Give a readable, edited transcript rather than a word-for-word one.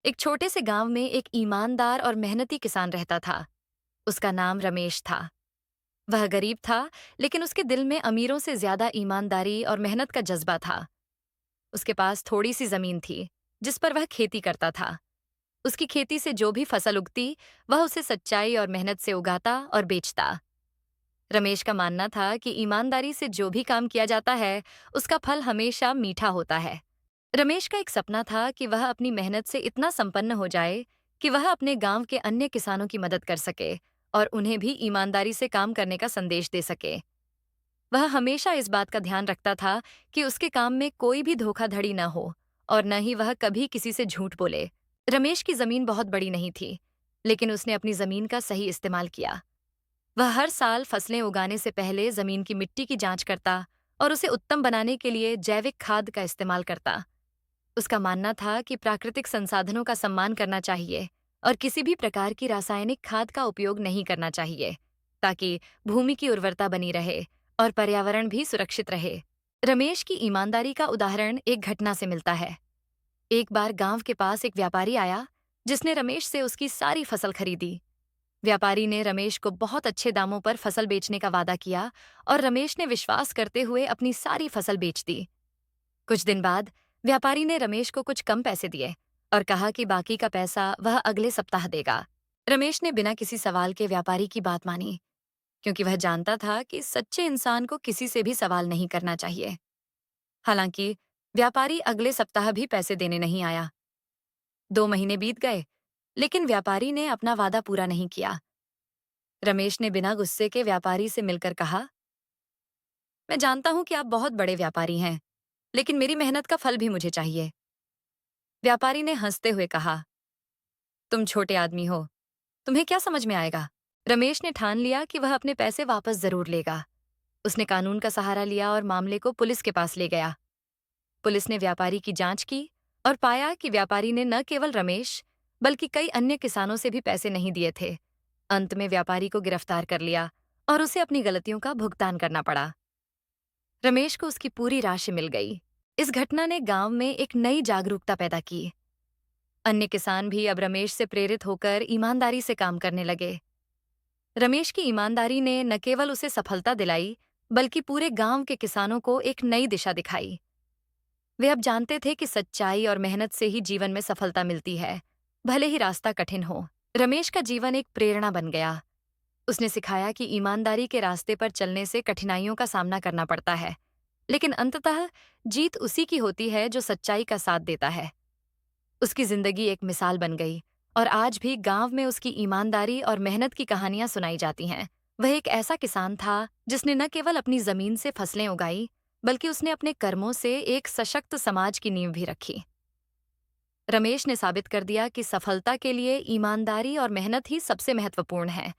एक छोटे से गांव में एक ईमानदार और मेहनती किसान रहता था। उसका नाम रमेश था। वह गरीब था, लेकिन उसके दिल में अमीरों से ज्यादा ईमानदारी और मेहनत का जज्बा था। उसके पास थोड़ी सी जमीन थी, जिस पर वह खेती करता था। उसकी खेती से जो भी फसल उगती, वह उसे सच्चाई और मेहनत से उगाता और बेचता। रमेश का मानना था कि ईमानदारी से जो भी काम किया जाता है, उसका फल हमेशा मीठा होता है। रमेश का एक सपना था कि वह अपनी मेहनत से इतना संपन्न हो जाए कि वह अपने गांव के अन्य किसानों की मदद कर सके और उन्हें भी ईमानदारी से काम करने का संदेश दे सके। वह हमेशा इस बात का ध्यान रखता था कि उसके काम में कोई भी धोखाधड़ी न हो और न ही वह कभी किसी से झूठ बोले। रमेश की जमीन बहुत बड़ी नहीं थी, लेकिन उसने अपनी जमीन का सही इस्तेमाल किया। वह हर साल फसलें उगाने से पहले जमीन की मिट्टी की जांच करता और उसे उत्तम बनाने के लिए जैविक खाद का इस्तेमाल करता। उसका मानना था कि प्राकृतिक संसाधनों का सम्मान करना चाहिए और किसी भी प्रकार की रासायनिक खाद का उपयोग नहीं करना चाहिए, ताकि भूमि की उर्वरता बनी रहे और पर्यावरण भी सुरक्षित रहे। रमेश की ईमानदारी का उदाहरण एक घटना से मिलता है। एक बार गांव के पास एक व्यापारी आया, जिसने रमेश से उसकी सारी फसल खरीदी। व्यापारी ने रमेश को बहुत अच्छे दामों पर फसल बेचने का वादा किया और रमेश ने विश्वास करते हुए अपनी सारी फसल बेच दी। कुछ दिन बाद व्यापारी ने रमेश को कुछ कम पैसे दिए और कहा कि बाकी का पैसा वह अगले सप्ताह देगा। रमेश ने बिना किसी सवाल के व्यापारी की बात मानी, क्योंकि वह जानता था कि सच्चे इंसान को किसी से भी सवाल नहीं करना चाहिए। हालांकि व्यापारी अगले सप्ताह भी पैसे देने नहीं आया। 2 महीने बीत गए, लेकिन व्यापारी ने अपना वादा पूरा नहीं किया। रमेश ने बिना गुस्से के व्यापारी से मिलकर कहा, मैं जानता हूं कि आप बहुत बड़े व्यापारी हैं, लेकिन मेरी मेहनत का फल भी मुझे चाहिए। व्यापारी ने हंसते हुए कहा, तुम छोटे आदमी हो, तुम्हें क्या समझ में आएगा। रमेश ने ठान लिया कि वह अपने पैसे वापस जरूर लेगा। उसने कानून का सहारा लिया और मामले को पुलिस के पास ले गया। पुलिस ने व्यापारी की जांच की और पाया कि व्यापारी ने न केवल रमेश, बल्कि कई अन्य किसानों से भी पैसे नहीं दिए थे। अंत में व्यापारी को गिरफ्तार कर लिया और उसे अपनी गलतियों का भुगतान करना पड़ा। रमेश को उसकी पूरी राशि मिल गई। इस घटना ने गांव में एक नई जागरूकता पैदा की। अन्य किसान भी अब रमेश से प्रेरित होकर ईमानदारी से काम करने लगे। रमेश की ईमानदारी ने न केवल उसे सफलता दिलाई, बल्कि पूरे गांव के किसानों को एक नई दिशा दिखाई। वे अब जानते थे कि सच्चाई और मेहनत से ही जीवन में सफलता मिलती है, भले ही रास्ता कठिन हो। रमेश का जीवन एक प्रेरणा बन गया। उसने सिखाया कि ईमानदारी के रास्ते पर चलने से कठिनाइयों का सामना करना पड़ता है, लेकिन अंततः जीत उसी की होती है जो सच्चाई का साथ देता है। उसकी जिंदगी एक मिसाल बन गई और आज भी गांव में उसकी ईमानदारी और मेहनत की कहानियां सुनाई जाती हैं। वह एक ऐसा किसान था जिसने न केवल अपनी जमीन से फसलें उगाई, बल्कि उसने अपने कर्मों से एक सशक्त समाज की नींव भी रखी। रमेश ने साबित कर दिया कि सफलता के लिए ईमानदारी और मेहनत ही सबसे महत्वपूर्ण है।